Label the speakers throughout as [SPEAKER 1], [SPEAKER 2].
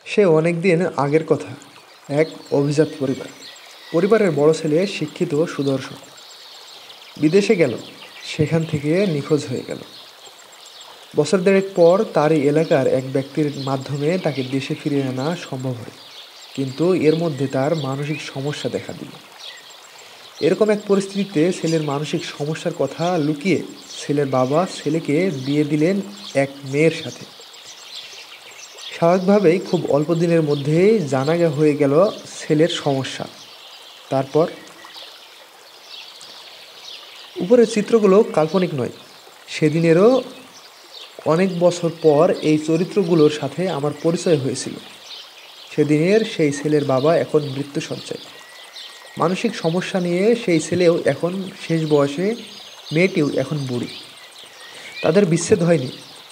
[SPEAKER 1] সে অনেক দিন আগের কথা। এক অভিজাত পরিবারের বড় ছেলে শিক্ষিত সুদর্শন বিদেশে গেল, সেখান থেকে নিখোঁজ হয়ে গেল। বছর দেড়েক পর তারই এলাকার এক ব্যক্তির মাধ্যমে তাকে দেশে ফিরিয়ে আনা সম্ভব হয়, কিন্তু এর মধ্যে তার মানসিক সমস্যা দেখা দিল। এরকম এক পরিস্থিতিতে ছেলের মানসিক সমস্যার কথা লুকিয়ে ছেলের বাবা ছেলেকে বিয়ে দিলেন এক মেয়ের সাথে। স্বাভাবিকভাবেই খুব অল্প দিনের মধ্যেই জানা হয়ে গেল ছেলের সমস্যা। তারপর উপরের চিত্রগুলো কাল্পনিক নয়। সেদিনেরও অনেক বছর পর এই চরিত্রগুলোর সাথে আমার পরিচয় হয়েছিল। সেদিনের সেই ছেলের বাবা এখন মৃত্যুশয্যায়। মানসিক সমস্যা নিয়ে সেই ছেলেও এখন শেষ বয়সে, মেয়েটিও এখন বুড়ি। তাদের বিচ্ছেদ হয়নি,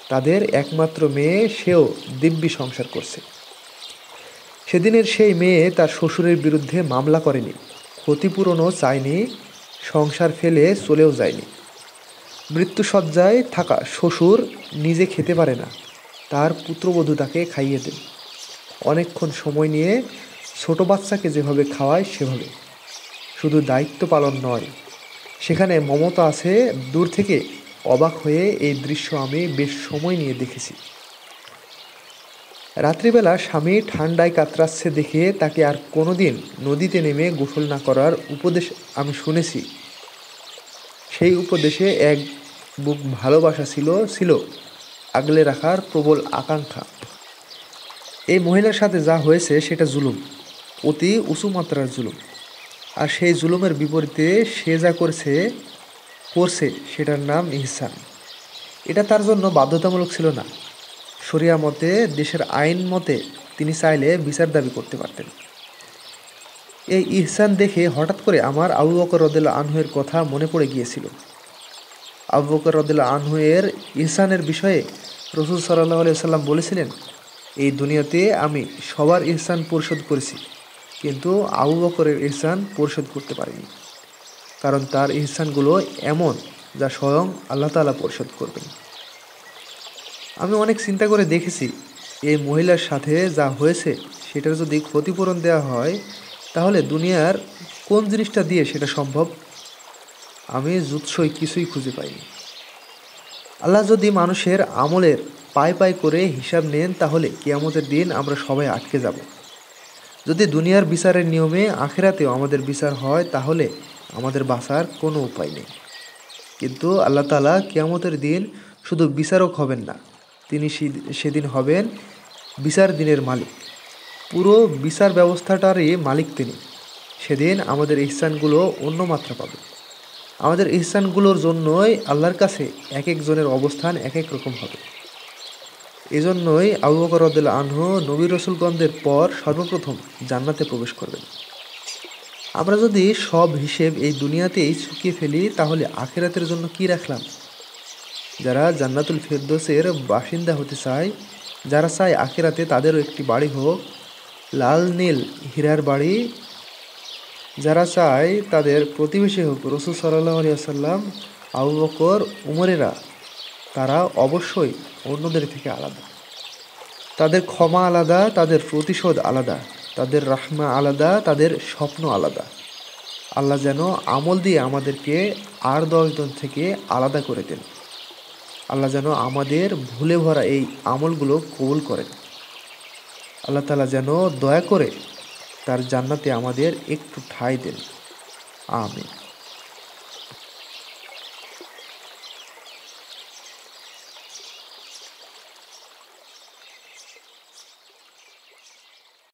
[SPEAKER 1] তাদের একমাত্র মেয়ে, সেও দিব্যি সংসার করছে। সেদিনের সেই মেয়ে তার শ্বশুরের বিরুদ্ধে মামলা করেনি, ক্ষতিপূরণও চায়নি, সংসার ফেলে চলেও যায়নি। মৃত্যুশয্যায় থাকা শ্বশুর নিজে খেতে পারে না, তার পুত্রবধূ তাকে খাইয়ে দেন। অনেকক্ষণ সময় নিয়ে ছোট বাচ্চাকে যেভাবে খাওয়ায় সেভাবে। শুধু দায়িত্ব পালন নয়, সেখানে মমতা আছে। দূর থেকে অবাক হয়ে এই দৃশ্য আমি বেশ সময় নিয়ে দেখেছি। রাত্রিবেলা স্বামী ঠান্ডায় কাতরাচ্ছে দেখে তাকে আর কোনোদিন নদীতে নেমে গোসল না করার উপদেশ আমি শুনেছি। সেই উপদেশে এক বুক ভালোবাসা ছিল আগলে রাখার প্রবল আকাঙ্ক্ষা। এই মহিলার সাথে যা হয়েছে সেটা জুলুম, অতি উঁচু মাত্রার জুলুম। আর সেই জুলুমের বিপরীতে সে যা করছে সেটার নাম ইহসান। এটা তার জন্য বাধ্যতামূলক ছিল না। শরিয়া মতে, দেশের আইন মতে তিনি চাইলে বিচার দাবি করতে পারতেন। এই ইহসান দেখে হঠাৎ করে আমার আবু বকর রাদিয়াল্লাহু আনহু-এর কথা মনে পড়ে গিয়েছিল। আবু বকর রাদিয়াল্লাহু আনহু-এর ইহসানের বিষয়ে রাসূল সাল্লাল্লাহু আলাইহি ওয়াসাল্লাম বলেছিলেন, এই দুনিয়াতে আমি সবার ইহসান পরিশোধ করেছি, কিন্তু আবু বকরের ইহসান পরিশোধ করতে পারিনি, কারণ তার ইহসানগুলো এমন যা স্বয়ং আল্লাহ তাআলা পরিশোধ করবেন। আমি অনেক চিন্তা করে দেখেছি, এই মহিলার সাথে যা হয়েছে সেটার যদি ক্ষতিপূরণ দেওয়া হয়, তাহলে দুনিয়ার কোন জিনিসটা দিয়ে সেটা সম্ভব? আমি জুৎসই কিছুই খুঁজে পাইনি। আল্লাহ যদি মানুষের আমলের পায় করে হিসাব নেন, তাহলে কিয়ামতের দিন আমরা সবাই আটকে যাব। যদি দুনিয়ার বিচারের নিয়মে আখিরাতেও আমাদের বিচার হয়, তাহলে আমাদের বাঁচার কোনো উপায় নেই। কিন্তু আল্লাহ তাআলা কিয়ামতের দিন শুধু বিচারক হবেন না, তিনি সেদিন হবেন বিচার দিনের মালিক। পুরো বিচার ব্যবস্থাটারই মালিক তিনি। সেদিন আমাদের ইহসানগুলো অন্য মাত্রা পাবে। আমাদের ইহসানগুলোর জন্যই আল্লাহর কাছে এক একজনের অবস্থান এক এক রকম হবে। এজন্যই আবু বকর রাদিয়াল্লাহু আনহু নবী রাসূলগণদের পর সর্বপ্রথম জান্নাতে প্রবেশ করবেন। আমরা যদি সব হিসেব এই দুনিয়াতেই চুকিয়ে ফেলি, তাহলে আখিরাতের জন্য কি রাখলাম? যারা জান্নাতুল ফেরদৌসের বাসিন্দা হতে চায়, যারা চায় আখিরাতে তাদেরও একটি বাড়ি হোক, লাল নীল হীরার বাড়ি, যারা চায় তাদের প্রতিবেশী হোক রাসূল সাল্লাল্লাহু আলাইহি ওয়াসাল্লাম, আবু বকর, উমরেরা, তারা অবশ্যই অন্যদের থেকে আলাদা। তাদের ক্ষমা আলাদা, তাদের প্রতিশোধ আলাদা, তাদের রাহমা আলাদা, তাদের স্বপ্ন আলাদা। আল্লাহ যেন আমল দিয়ে আমাদেরকে আর 10 জন থেকে আলাদা করে দেন। আল্লাহ যেন আমাদের ভুলে ভরা এই আমলগুলো কবুল করেন। আল্লাহ তাআলা যেন দয়া করে তার জান্নাতে আমাদের একটু ঠাঁই দেন। আমিন।